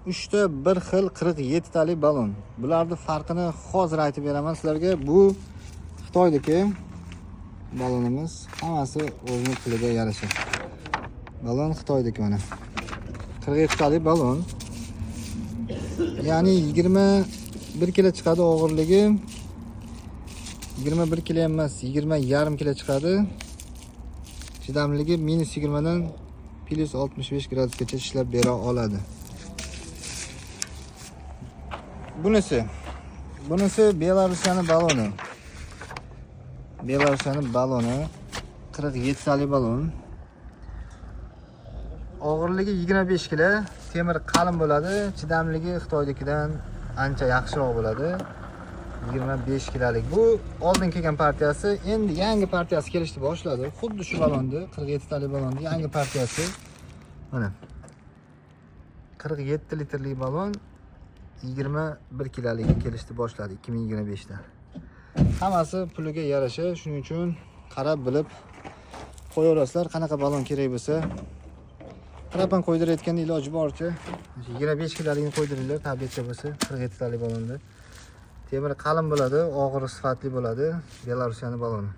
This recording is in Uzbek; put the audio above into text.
3 ta bir xil 47 talik balon. Bularning farqini hozir aytib beraman sizlarga. Bu Xitoydagi balonimiz. Hammasi o'zining puliga yarasha. Balon Xitoydagi mana. 47 talik balon. Ya'ni 21 kilo chiqadi og'irligi. 21 kilo emas, 20,5 kilo chiqadi. Chidamligi -20 dan +65 gradusgacha ishlab bera oladi. Bunisi Belarusning baloni. Belarusning baloni 47 talik balon. Og'irligi 25 kilo, temir qalin bo'ladi, chidamligi Xitoydagidan ancha yaxshiroq bo'ladi. 25 kilolik. Bu oldin kelgan partiyasi, endi yangi partiyasi kelishni boshladi. Xuddi shu balonni, 47 talik balonni yangi partiyasi. Mana 47 litrli balon 21 kilolikka kelishni boshladi 2025 da. Hammasi puliga yarasha, shuning uchun qarab bilib qo'yaverasizlar. Qanaqa balon kerak bo'lsa, qarab qo'ydirayotgan iloji boricha 25 kilolikni qo'ydiringlar, tabiatcha bo'lsa 47 talik balonda. Temir qalin bo'ladi, og'ir sifatli bo'ladi. Belarusning baloni.